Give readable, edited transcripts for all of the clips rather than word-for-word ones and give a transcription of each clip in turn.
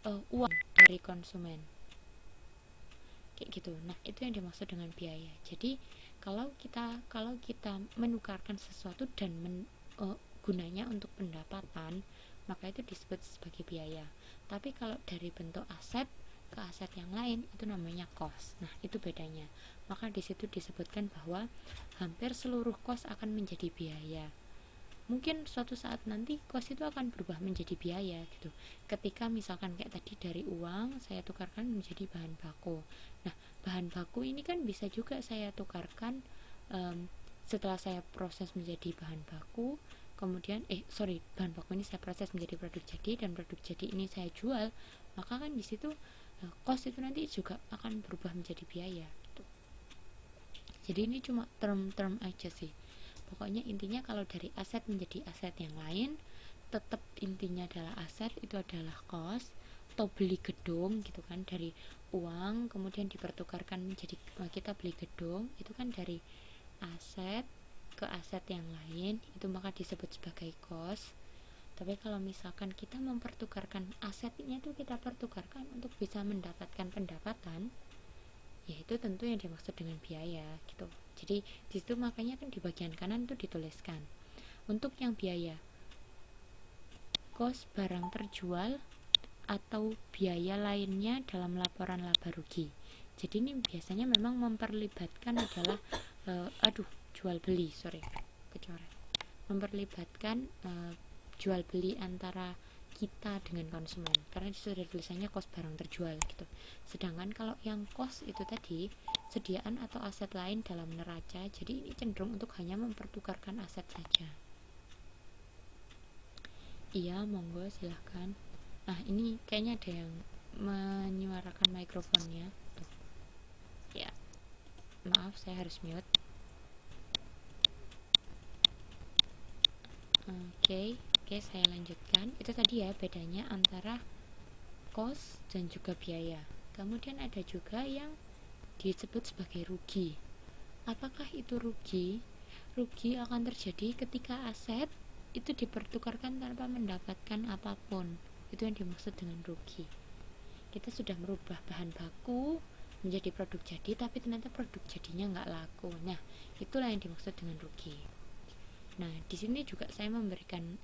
uang dari konsumen kayak gitu. Nah, itu yang dimaksud dengan biaya. Jadi kalau kita menukarkan sesuatu dan gunanya untuk pendapatan, maka itu disebut sebagai biaya. Tapi kalau dari bentuk aset ke aset yang lain, itu namanya cost. Nah, itu bedanya. Maka di situ disebutkan bahwa hampir seluruh cost akan menjadi biaya. Mungkin suatu saat nanti cost itu akan berubah menjadi biaya gitu. Ketika misalkan kayak tadi dari uang saya tukarkan menjadi bahan baku. Nah, bahan baku ini kan bisa juga saya tukarkan setelah saya proses menjadi bahan baku, kemudian bahan baku ini saya proses menjadi produk jadi, dan produk jadi ini saya jual, maka kan di situ cost itu nanti juga akan berubah menjadi biaya gitu. Jadi ini cuma term-term aja sih. Pokoknya intinya kalau dari aset menjadi aset yang lain, tetap intinya adalah aset itu adalah cost. Atau beli gedung gitu kan, dari uang kemudian dipertukarkan menjadi kita beli gedung, itu kan dari aset ke aset yang lain, itu maka disebut sebagai cost. Tapi kalau misalkan kita mempertukarkan asetnya itu kita pertukarkan untuk bisa mendapatkan pendapatan, yaitu tentu yang dimaksud dengan biaya gitu. Jadi di situ makanya kan di bagian kanan itu dituliskan untuk yang biaya cost barang terjual atau biaya lainnya dalam laporan laba rugi. Jadi ini biasanya memang memperlibatkan adalah memperlibatkan jual beli antara kita dengan konsumen, karena disitu ada tulisannya cost barang terjual gitu. Sedangkan kalau yang cost itu tadi sediaan atau aset lain dalam neraca, jadi ini cenderung untuk hanya mempertukarkan aset saja. Iya, monggo silahkan. Nah, ini kayaknya ada yang menyuarakan mikrofonnya tuh. Ya, maaf saya harus mute. Oke, saya lanjutkan. Itu tadi ya bedanya antara cost dan juga biaya. Kemudian ada juga yang disebut sebagai rugi. Apakah itu rugi? Rugi akan terjadi ketika aset itu dipertukarkan tanpa mendapatkan apapun. Itu yang dimaksud dengan rugi. Kita sudah merubah bahan baku menjadi produk jadi, tapi ternyata produk jadinya nggak laku. Nah, itulah yang dimaksud dengan rugi. Nah, di sini juga saya memberikan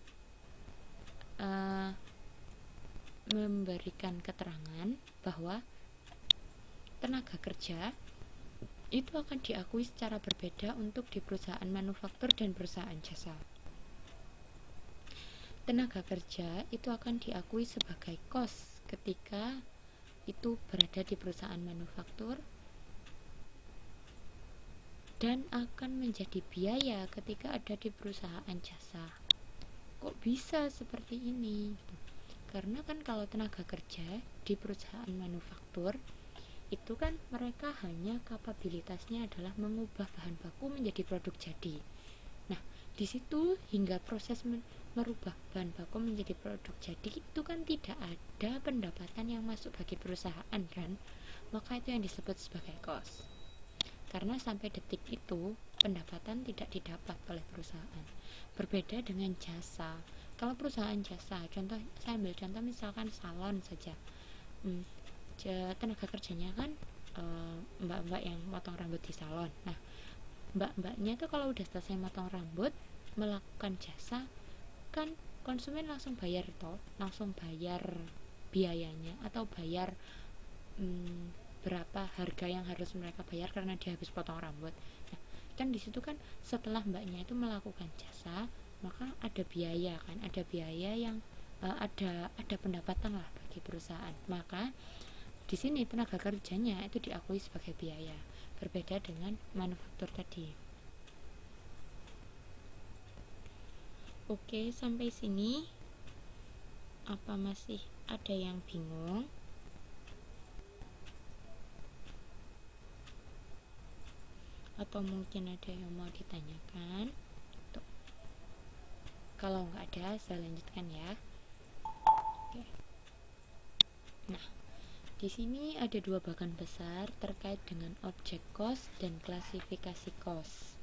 keterangan bahwa tenaga kerja itu akan diakui secara berbeda untuk di perusahaan manufaktur dan perusahaan jasa. Tenaga kerja itu akan diakui sebagai cost ketika itu berada di perusahaan manufaktur, dan akan menjadi biaya ketika ada di perusahaan jasa. Kok bisa seperti ini? Karena kan kalau tenaga kerja di perusahaan manufaktur itu kan mereka hanya kapabilitasnya adalah mengubah bahan baku menjadi produk jadi. Nah, di situ hingga proses merubah bahan baku menjadi produk jadi itu kan tidak ada pendapatan yang masuk bagi perusahaan kan, maka itu yang disebut sebagai cost. Karena sampai detik itu pendapatan tidak didapat oleh perusahaan. Berbeda dengan jasa. Kalau perusahaan jasa, saya ambil contoh misalkan salon saja. Tenaga kerjanya kan mbak-mbak yang potong rambut di salon. Nah, mbak-mbaknya itu kalau udah selesai potong rambut melakukan jasa, kan konsumen langsung bayar biayanya atau bayar berapa harga yang harus mereka bayar karena dia habis potong rambut. Nah, kan di situ kan setelah mbaknya itu melakukan jasa, maka ada biaya kan, ada biaya yang ada pendapatan lah bagi perusahaan. Maka di sini tenaga kerjanya itu diakui sebagai biaya, berbeda dengan manufaktur tadi. Oke, sampai sini apa masih ada yang bingung? Atau mungkin ada yang mau ditanyakan? Tuh. Kalau nggak ada, saya lanjutkan ya. Oke. Nah, di sini ada dua bagan besar terkait dengan objek cost dan klasifikasi cost.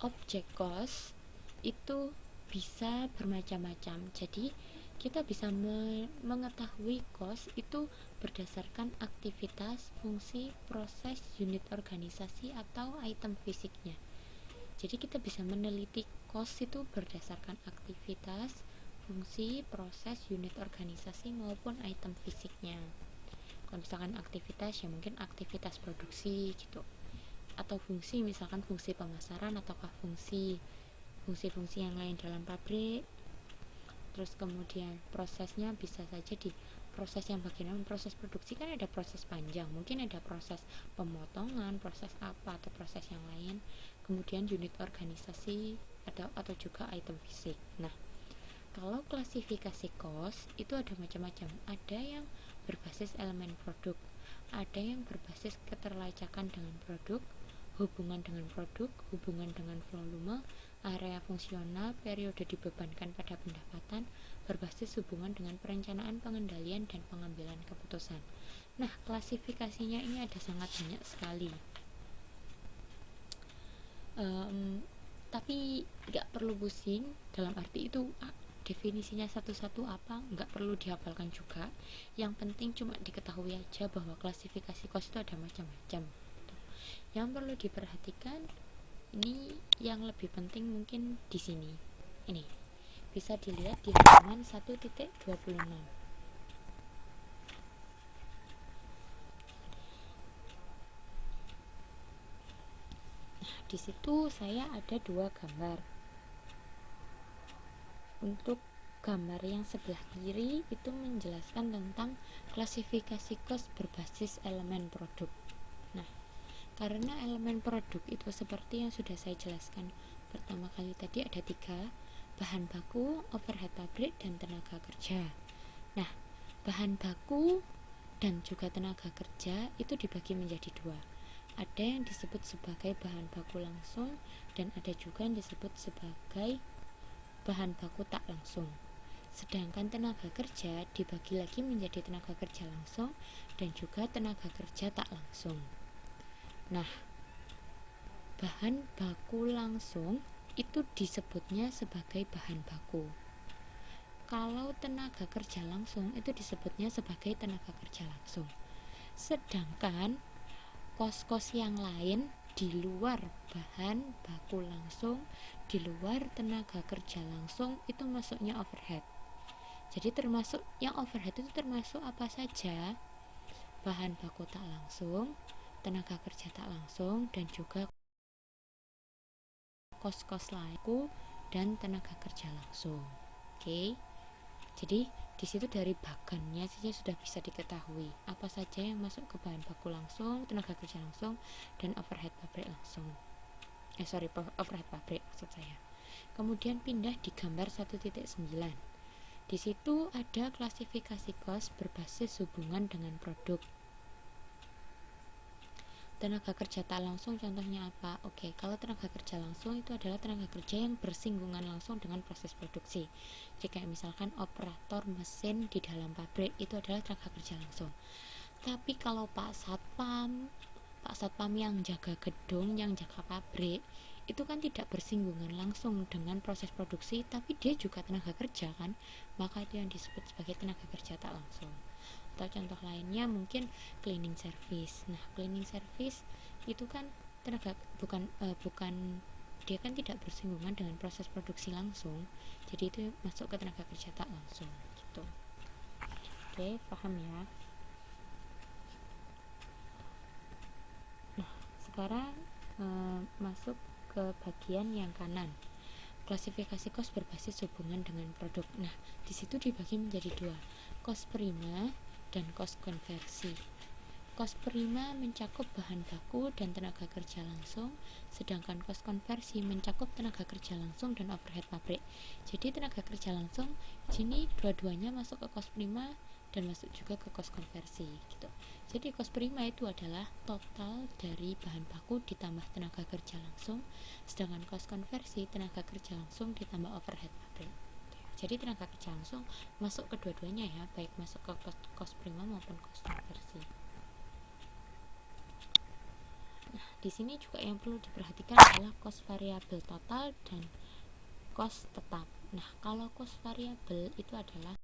Objek cost itu bisa bermacam-macam. Jadi kita bisa mengetahui cost itu berdasarkan aktivitas, fungsi, proses, unit organisasi atau item fisiknya. Jadi kita bisa meneliti cost itu berdasarkan aktivitas, fungsi, proses, unit organisasi maupun item fisiknya. Kalau misalkan aktivitas ya mungkin aktivitas produksi gitu, atau fungsi misalkan fungsi pemasaran ataukah fungsi-fungsi yang lain dalam pabrik. Terus kemudian prosesnya bisa saja di proses yang bagian proses produksi kan ada proses panjang, mungkin ada proses pemotongan, proses apa atau proses yang lain. Kemudian unit organisasi atau juga item fisik. Nah, kalau klasifikasi cost itu ada macam-macam. Ada yang berbasis elemen produk, ada yang berbasis keterlacakan dengan produk, hubungan dengan produk, hubungan dengan volume, area fungsional, periode dibebankan pada pendapatan, berbasis hubungan dengan perencanaan, pengendalian, dan pengambilan keputusan. Nah, klasifikasinya ini ada sangat banyak sekali. Tapi nggak perlu pusing, dalam arti itu definisinya satu-satu apa, nggak perlu dihafalkan juga. Yang penting cuma diketahui aja bahwa klasifikasi cost itu ada macam-macam. Yang perlu diperhatikan ini yang lebih penting mungkin di sini. Ini bisa dilihat di halaman 1.26. Nah, di situ saya ada dua gambar. Untuk gambar yang sebelah kiri itu menjelaskan tentang klasifikasi cost berbasis elemen produk. Nah, karena elemen produk itu seperti yang sudah saya jelaskan pertama kali tadi ada 3, bahan baku, overhead pabrik, dan tenaga kerja. Nah, bahan baku dan juga tenaga kerja itu dibagi menjadi 2. Ada yang disebut sebagai bahan baku langsung dan ada juga yang disebut sebagai bahan baku tak langsung. Sedangkan tenaga kerja dibagi lagi menjadi tenaga kerja langsung dan juga tenaga kerja tak langsung. Nah, bahan baku langsung itu disebutnya sebagai bahan baku. Kalau tenaga kerja langsung itu disebutnya sebagai tenaga kerja langsung. Sedangkan kos-kos yang lain di luar bahan baku langsung, di luar tenaga kerja langsung itu masuknya overhead. Jadi termasuk yang overhead itu termasuk apa saja? Bahan baku tak langsung, tenaga kerja tak langsung, dan juga kos-kos lainku dan tenaga kerja langsung. Oke. Jadi di situ dari bagannya saja sudah bisa diketahui apa saja yang masuk ke bahan baku langsung, tenaga kerja langsung, dan overhead pabrik langsung. Overhead pabrik maksud saya. Kemudian pindah di gambar 1.9. Di situ ada klasifikasi cost berbasis hubungan dengan produk. Tenaga kerja tak langsung contohnya apa? Oke, kalau tenaga kerja langsung itu adalah tenaga kerja yang bersinggungan langsung dengan proses produksi. Jadi kayak misalkan operator mesin di dalam pabrik itu adalah tenaga kerja langsung. Tapi kalau Pak Satpam yang jaga gedung, yang jaga pabrik, itu kan tidak bersinggungan langsung dengan proses produksi, tapi dia juga tenaga kerja kan, maka itu yang disebut sebagai tenaga kerja tak langsung. Atau contoh lainnya mungkin cleaning service. Nah, cleaning service itu kan bukan dia kan tidak bersinggungan dengan proses produksi langsung, jadi itu masuk ke tenaga kerja tak langsung gitu. Oke, paham ya? Nah, sekarang masuk ke bagian yang kanan, klasifikasi cost berbasis hubungan dengan produk. Nah, di situ dibagi menjadi 2, cost prima dan cost konversi. Cost prima mencakup bahan baku dan tenaga kerja langsung, sedangkan cost konversi mencakup tenaga kerja langsung dan overhead pabrik. Jadi tenaga kerja langsung sini dua-duanya masuk ke cost prima dan masuk juga ke cost konversi gitu. Jadi cost prima itu adalah total dari bahan baku ditambah tenaga kerja langsung, sedangkan cost konversi tenaga kerja langsung ditambah overhead pabrik. Jadi tenaga kerja langsung masuk ke dua-duanya ya, baik masuk ke cost prima maupun cost konversi. Nah, di sini juga yang perlu diperhatikan adalah cost variabel total dan cost tetap. Nah, kalau cost variabel itu adalah